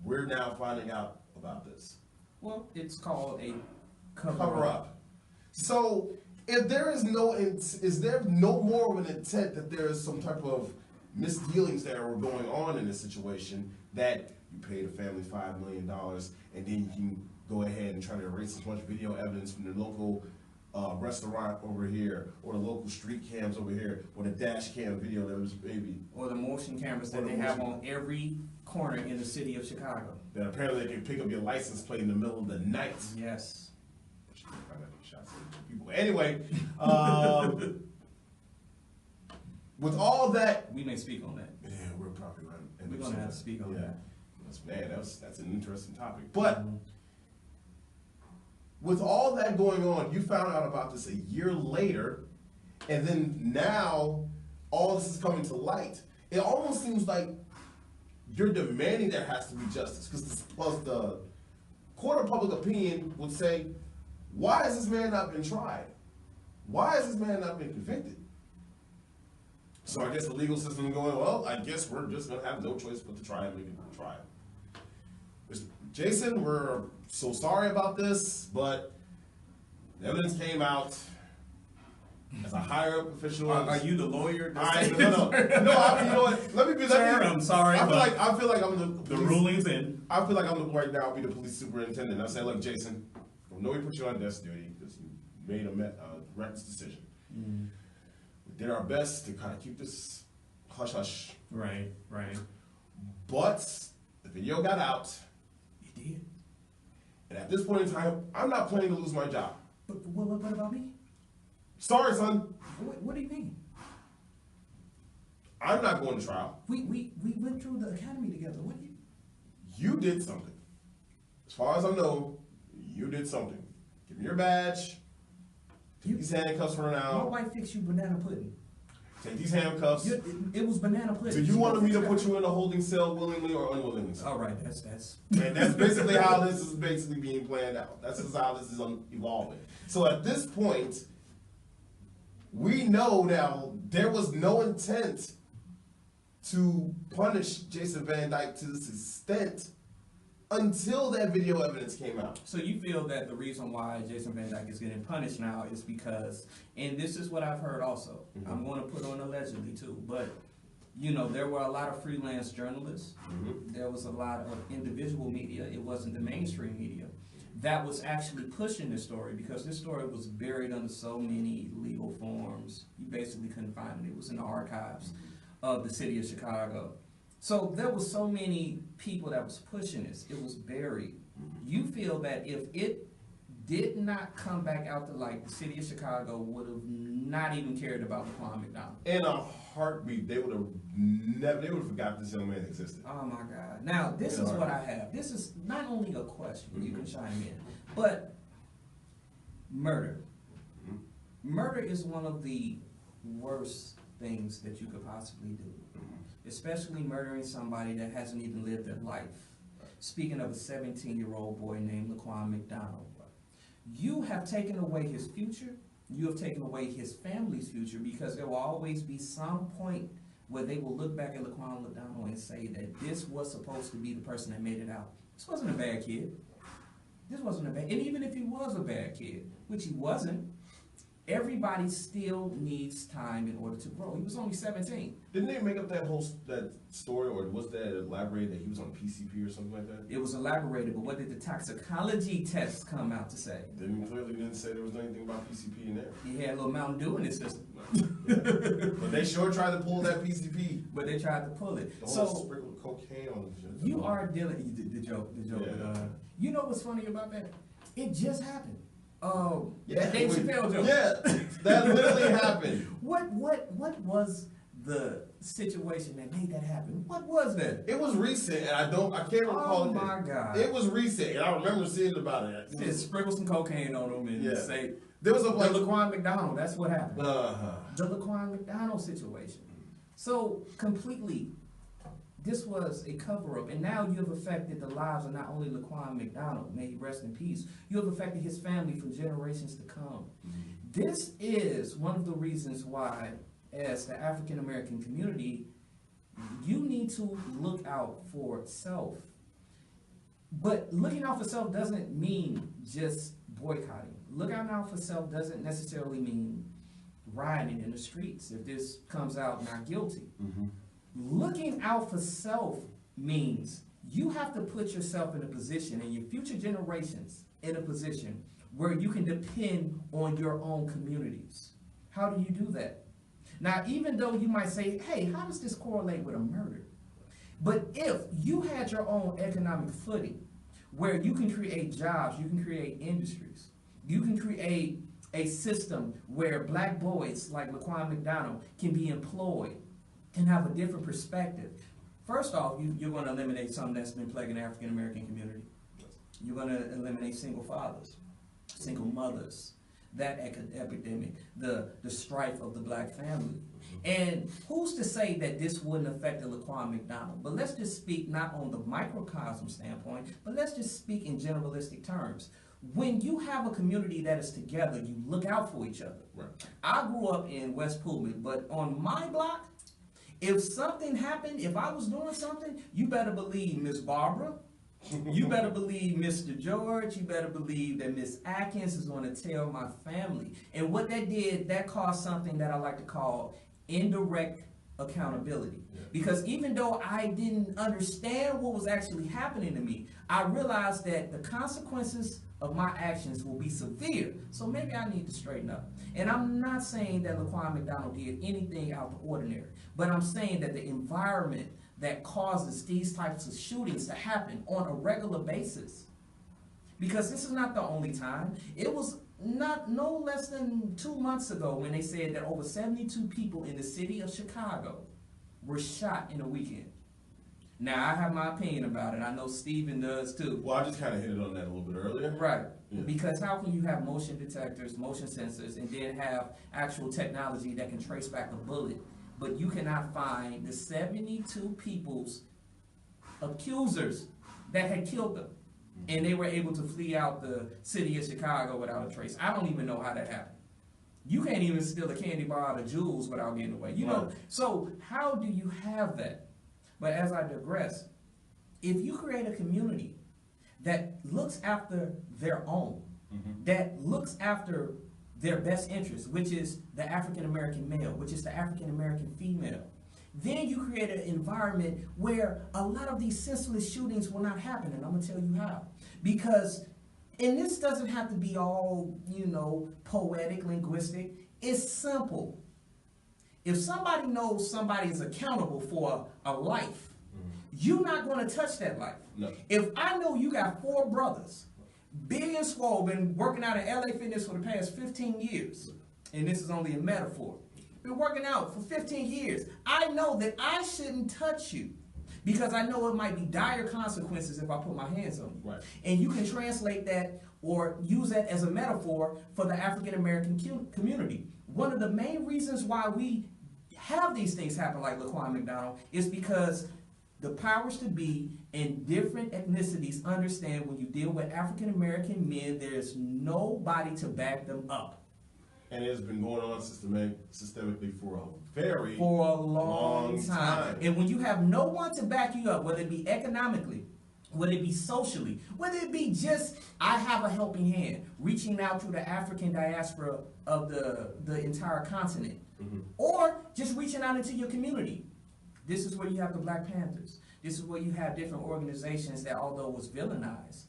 we're now finding out about this? Well, it's called a cover up. So if there is is there no more of an intent that there is some type of misdealings that were going on in this situation, that you pay the family $5 million and then you can go ahead and try to erase as much video evidence from the local restaurant over here, or the local street cams over here, or the dash cam video that was maybe, or the motion cameras that they have on every corner in the city of Chicago. That apparently they can pick up your license plate in the middle of the night. Yes. Anyway, with all that, we may speak on that. Yeah, we're probably right. We're gonna have to speak on that. That's an interesting topic. But with all that going on, you found out about this a year later, and then now all this is coming to light. It almost seems like you're demanding there has to be justice, because the court of public opinion would say, why has this man not been tried? Why has this man not been convicted? So I guess the legal system is going, well, I guess we're just going to have no choice but to try and make it a trial. Jason, we're so sorry about this, but the evidence came out. as a higher up official. Are you the lawyer? No. You know what? Let me be. Sir, I'm sorry. I feel like I'm the ruling's in. I feel like I'm right now. I'll be the police superintendent. I say, look, Jason, I know we put you on desk duty because you made a reckless decision. Mm. We did our best to kind of keep this hush hush. Right. But the video got out. It did. And at this point in time, I'm not planning to lose my job. But what about me? Sorry, son. What do you mean? I'm not going to trial. We went through the academy together. What do you? You did something. As far as I know, you did something. Give me your badge. Take these handcuffs for now. My wife fixed you banana pudding. Take these handcuffs. It was banana pudding. So you wanted me to put you in a holding cell willingly or unwillingly? All right, that's. And that's basically how this is basically being planned out. That's just how this is evolving. So at this point, we know now there was no intent to punish Jason Van Dyke to this extent until that video evidence came out. So you feel that the reason why Jason Van Dyke is getting punished now is because, and this is what I've heard also, I'm going to put on allegedly too, but you know, there were a lot of freelance journalists, there was a lot of individual media, it wasn't the mainstream media, that was actually pushing this story because this story was buried under so many legal forms, you basically couldn't find it, it was in the archives of the city of Chicago. So there was so many people that was pushing this. It was buried. You feel that if it did not come back out to light, the city of Chicago would have not even cared about LaQuan McDonald. In a heartbeat, they would have forgot this young man existed. Oh my God. Now, this is what I have. This is not only a question, you can chime in, but murder. Murder is one of the worst things that you could possibly do. Especially murdering somebody that hasn't even lived their life. Speaking of a 17-year-old boy named LaQuan McDonald, you have taken away his future, you have taken away his family's future because there will always be some point where they will look back at LaQuan McDonald and say that this was supposed to be the person that made it out. This wasn't a bad kid. This wasn't a bad, and even if he was a bad kid, which he wasn't, everybody still needs time in order to grow. He was only 17. Didn't they make up that whole story, or was that elaborated that he was on PCP or something like that? It was elaborated, but what did the toxicology tests come out to say? Clearly didn't say there was anything about PCP in there. He had a little Mountain Dew in his system. But they sure tried to pull that PCP. But they tried to pull it. The whole sprinkle of cocaine on the shit. You are dealing, the joke. Yeah. You know what's funny about that? It just happened. Yeah, Dave Chappelle joke. Yeah, that literally happened. What was the situation that made that happen? What was that? It was recent, and I can't recall. Oh my God! It was recent, and I remember seeing about it. Just sprinkle some cocaine on them and say there was a the LaQuan McDonald. That's what happened. The LaQuan McDonald situation. So completely. This was a cover-up, and now you have affected the lives of not only LaQuan McDonald, may he rest in peace, you have affected his family for generations to come. This is one of the reasons why, as the African American community, you need to look out for self. But looking out for self doesn't mean just boycotting. Looking out for self doesn't necessarily mean rioting in the streets if this comes out not guilty. Looking out for self means you have to put yourself in a position and your future generations in a position where you can depend on your own communities. How do you do that? Now, even though you might say, hey, how does this correlate with a murder? But if you had your own economic footing where you can create jobs, you can create industries, you can create a system where black boys like LaQuan McDonald can be employed, and have a different perspective. First off, you're going to eliminate something that's been plaguing the African American community. You're going to eliminate single fathers, single mothers, that epidemic, the strife of the black family. And who's to say that this wouldn't affect the LaQuan McDonald? But let's just speak not on the microcosm standpoint, but let's just speak in generalistic terms. When you have a community that is together, you look out for each other. Right. I grew up in West Pullman, but on my block, if something happened, if I was doing something, you better believe Miss Barbara, You better believe Mr. George, you better believe that Miss Atkins is going to tell my family. And what that did, that caused something that I like to call indirect accountability. Yeah. Because even though I didn't understand what was actually happening to me, I realized that the consequences of my actions will be severe. So maybe I need to straighten up. And I'm not saying that LaQuan McDonald did anything out of the ordinary, but I'm saying that the environment that causes these types of shootings to happen on a regular basis, because this is not the only time. It was no less than 2 months ago when they said that over 72 people in the city of Chicago were shot in a weekend. Now, I have my opinion about it. I know Steven does too. Well, I just kind of hit it on that a little bit earlier. Right. Yeah. Because how can you have motion detectors, motion sensors, and then have actual technology that can trace back a bullet, but you cannot find the 72 people's accusers that had killed them, and they were able to flee out the city of Chicago without a trace? I don't even know how that happened. You can't even steal a candy bar out of Jules without getting away. You know, Right. so how do you have that? But as I digress, if you create a community that looks after their own, that looks after their best interest, which is the African American male, which is the African American female, then you create an environment where a lot of these senseless shootings will not happen. And I'm gonna tell you how. Because, and this doesn't have to be all, poetic, linguistic. It's simple. If somebody knows somebody is accountable for a life, you're not going to touch that life. No. If I know you got 4 brothers, Big and Swole, been working out at LA Fitness for the past 15 years, and this is only a metaphor, been working out for 15 years, I know that I shouldn't touch you because I know it might be dire consequences if I put my hands on you. Right. And you can translate that or use that as a metaphor for the African American community. One of the main reasons why we have these things happen like LaQuan McDonald is because the powers to be in different ethnicities understand when you deal with African American men, there's nobody to back them up. And it's been going on systemically for a long time. And when you have no one to back you up, whether it be economically, whether it be socially, whether it be just, I have a helping hand, reaching out to the African diaspora of the entire continent, or just reaching out into your community. This is where you have the Black Panthers. This is where you have different organizations that, although was villainized,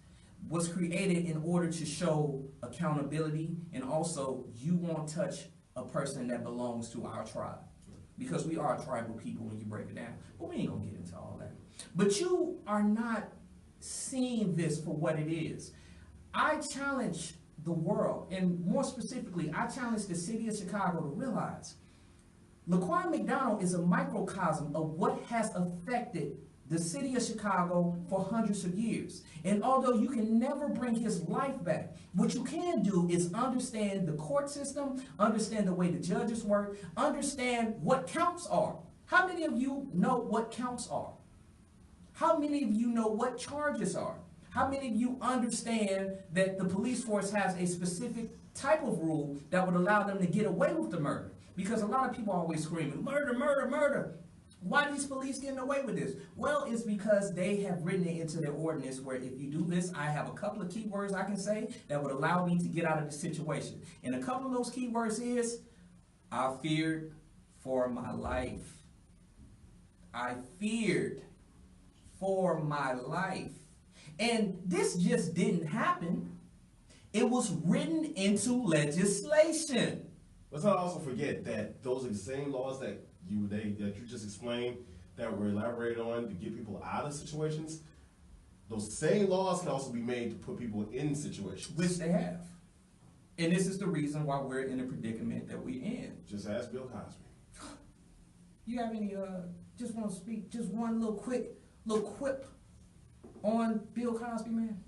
was created in order to show accountability, and also you won't touch a person that belongs to our tribe. Because we are tribal people when you break it down. But we ain't gonna get into all that. But you are not seeing this for what it is. I challenge the world, and more specifically, I challenge the city of Chicago to realize LaQuan McDonald is a microcosm of what has affected the city of Chicago for hundreds of years. And although you can never bring his life back, what you can do is understand the court system, understand the way the judges work, understand what counts are. How many of you know what counts are? How many of you know what charges are? How many of you understand that the police force has a specific type of rule that would allow them to get away with the murder? Because a lot of people are always screaming, murder, murder, murder. Why are these police getting away with this? Well, it's because they have written it into their ordinance where if you do this, I have a couple of keywords I can say that would allow me to get out of the situation. And a couple of those keywords is, I feared for my life. I feared for my life. And this just didn't happen. It was written into legislation. Let's not also forget that those are the same laws that you just explained that were elaborated on to get people out of situations. Those same laws can also be made to put people in situations. Which they have. And this is the reason why we're in the predicament that we're in. Just ask Bill Cosby. You have any, just want to speak, just one little quip on Bill Cosby, man?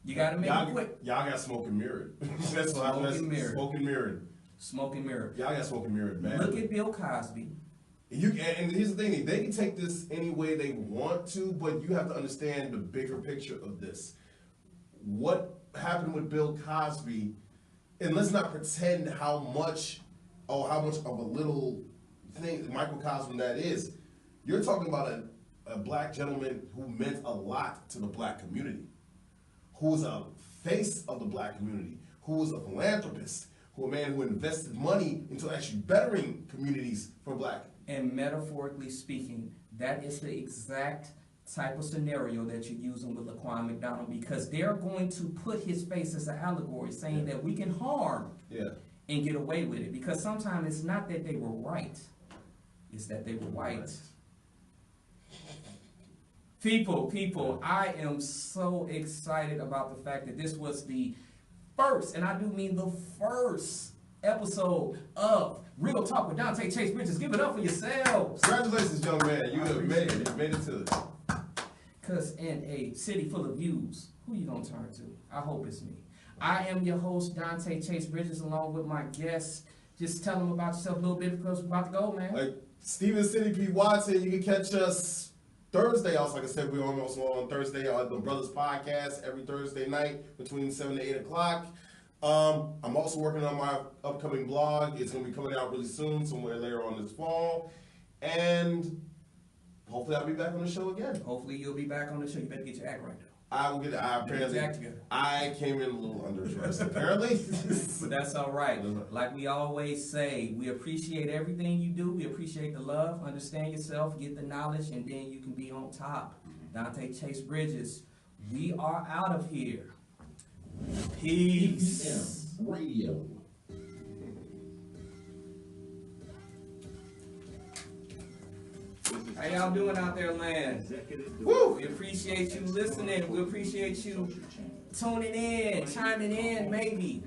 You gotta make it quick. Y'all got smoke and mirrored. That's what I'm mirrored. Smoke and mirrored. Smoke and mirror. Y'all got smoke and mirrored, man. Look at Bill Cosby. And here's the thing, they can take this any way they want to, but you have to understand the bigger picture of this. What happened with Bill Cosby, and let's not pretend how much of a little thing, microcosm that is. You're talking about a black gentleman who meant a lot to the black community, who was a face of the black community, who was a philanthropist, who a man who invested money into actually bettering communities for black. And metaphorically speaking, that is the exact type of scenario that you're using with LaQuan McDonald, because they're going to put his face as an allegory, saying that we can harm and get away with it. Because sometimes it's not that they were right, it's that they were white. People, I am so excited about the fact that this was the first, and I do mean the first episode of Real Talk with Donte Chase Bridges. Give it up for yourselves. Congratulations, young man. You have made it. You made it to it. Because in a city full of views, who you gonna turn to? I hope it's me. I am your host, Donte Chase Bridges, along with my guest. Just tell them about yourself a little bit because we're about to go, man. Like Steven City P. Watson, you can catch us Thursday. Also, like I said, we're almost on Thursday on the Brothers Podcast every Thursday night between 7 to 8 o'clock. I'm also working on my upcoming blog. It's going to be coming out really soon, somewhere later on this fall. And hopefully I'll be back on the show again. Hopefully you'll be back on the show. You better get your act right now. I will get apparently. I came in a little underdressed, apparently. But that's all right. Like we always say, we appreciate everything you do. We appreciate the love. Understand yourself, get the knowledge, and then you can be on top. Donte Chase Bridges, we are out of here. Peace. Radio. How y'all doing out there, land? Woo! We appreciate you listening. We appreciate you tuning in, chiming in, maybe.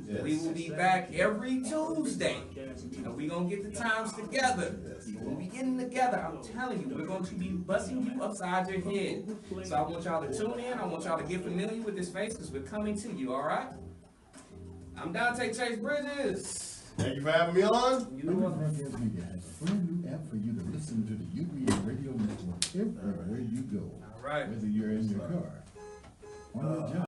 Yes. We will be back every Tuesday. And we're going to get the times together. We'll be getting together. I'm telling you, we're going to be busting you upside your head. So I want y'all to tune in. I want y'all to get familiar with this face because we're coming to you, all right? I'm Donte Chase Bridges. Thank you for having me on. Broadcast Media has a brand new app for you to listen to the UBA Radio Network everywhere you go. All right. Whether you're in your car, on your job.